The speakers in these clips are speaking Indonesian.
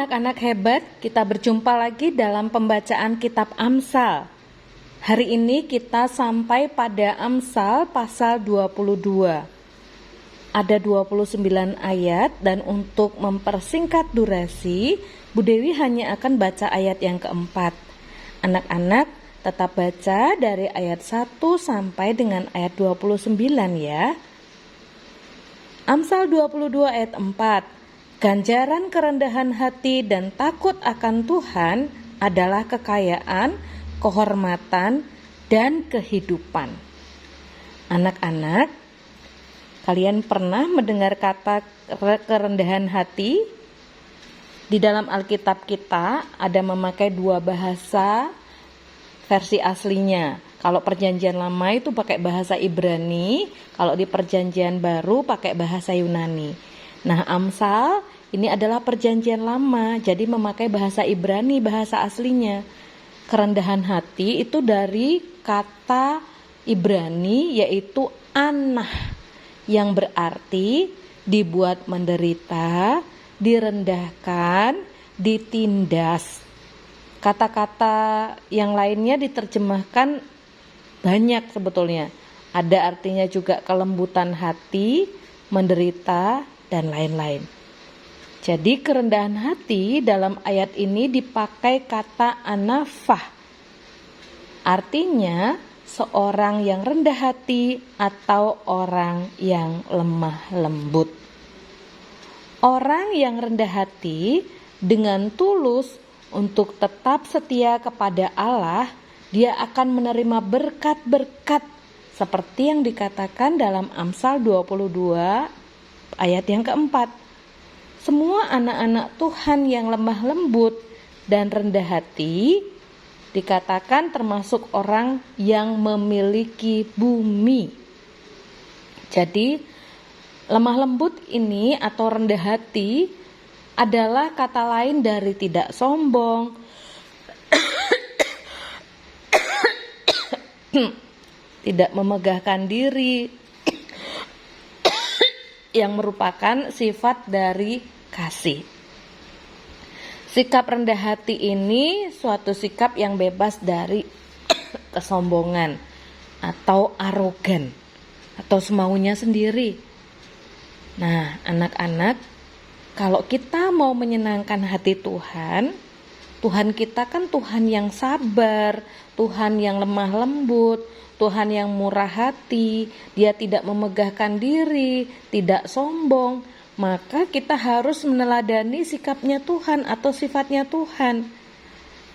anak-anak hebat, kita berjumpa lagi dalam pembacaan kitab Amsal. Hari ini kita sampai pada Amsal pasal 22. Ada 29 ayat dan untuk mempersingkat durasi, Bu Dewi hanya akan baca ayat yang keempat. Anak-anak tetap baca dari ayat 1 sampai dengan ayat 29 ya. Amsal 22 ayat 4. Ganjaran kerendahan hati dan takut akan Tuhan adalah kekayaan, kehormatan, dan kehidupan. Anak-anak, kalian pernah mendengar kata kerendahan hati? Di dalam Alkitab kita ada memakai dua bahasa versi aslinya. Kalau perjanjian lama itu pakai bahasa Ibrani, kalau di perjanjian baru pakai bahasa Yunani. Nah, Amsal ini adalah perjanjian lama, jadi memakai bahasa Ibrani, bahasa aslinya. Kerendahan hati itu dari kata Ibrani yaitu anah, yang berarti dibuat menderita, direndahkan, ditindas. Kata-kata yang lainnya diterjemahkan banyak sebetulnya. Ada artinya juga kelembutan hati, menderita, dan lain-lain. Jadi kerendahan hati dalam ayat ini dipakai kata anafah. Artinya seorang yang rendah hati atau orang yang lemah lembut. Orang yang rendah hati dengan tulus untuk tetap setia kepada Allah, dia akan menerima berkat-berkat seperti yang dikatakan dalam Amsal 22 ayat yang keempat. Semua anak-anak Tuhan yang lemah lembut dan rendah hati dikatakan termasuk orang yang memiliki bumi. Jadi lemah lembut ini atau rendah hati adalah kata lain dari tidak sombong, tidak memegahkan diri, yang merupakan sifat dari kasih. Sikap rendah hati ini suatu sikap yang bebas dari kesombongan atau arogan atau semaunya sendiri. Nah, anak-anak, kalau kita mau menyenangkan hati Tuhan, Tuhan kita kan Tuhan yang sabar, Tuhan yang lemah lembut, Tuhan yang murah hati, Dia tidak memegahkan diri, tidak sombong. Maka kita harus meneladani sikapnya Tuhan atau sifatnya Tuhan.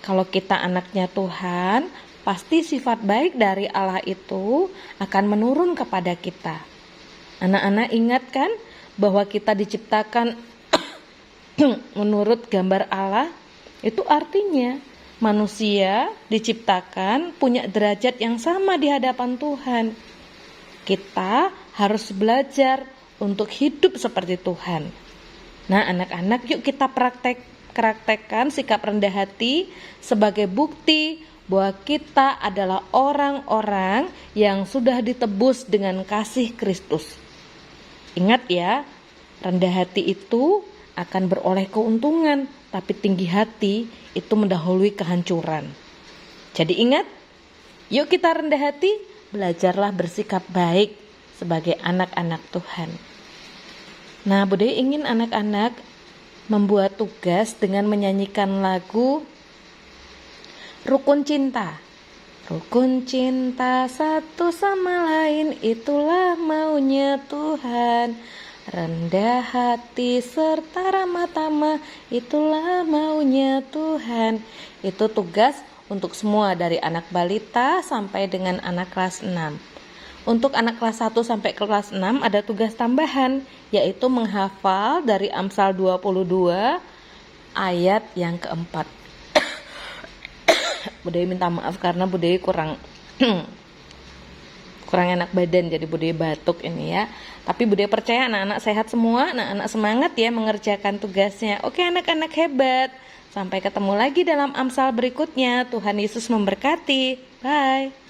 Kalau kita anaknya Tuhan, pasti sifat baik dari Allah itu akan menurun kepada kita. Anak-anak ingat kan bahwa kita diciptakan menurut gambar Allah? Itu artinya manusia diciptakan punya derajat yang sama di hadapan Tuhan. Kita harus belajar untuk hidup seperti Tuhan. Nah, anak-anak, yuk kita praktekkan sikap rendah hati sebagai bukti bahwa kita adalah orang-orang yang sudah ditebus dengan kasih Kristus. Ingat ya, rendah hati itu akan beroleh keuntungan, tapi tinggi hati itu mendahului kehancuran. Jadi ingat, yuk kita rendah hati, belajarlah bersikap baik sebagai anak-anak Tuhan. Nah, Bu Dewi ingin anak-anak membuat tugas dengan menyanyikan lagu Rukun Cinta. Rukun cinta satu sama lain, itulah maunya Tuhan. Rendah hati serta ramah tamah, itulah maunya Tuhan. Itu tugas untuk semua dari anak balita sampai dengan anak kelas 6. Untuk anak kelas 1 sampai kelas 6 ada tugas tambahan, yaitu menghafal dari Amsal 22 ayat yang keempat. Bu Dewi minta maaf karena Bu Dewi kurang enak badan, jadi Bu Dewi batuk ini ya. Tapi Bu Dewi percaya anak-anak sehat semua, anak-anak semangat ya mengerjakan tugasnya. Oke anak-anak hebat, sampai ketemu lagi dalam Amsal berikutnya. Tuhan Yesus memberkati. Bye.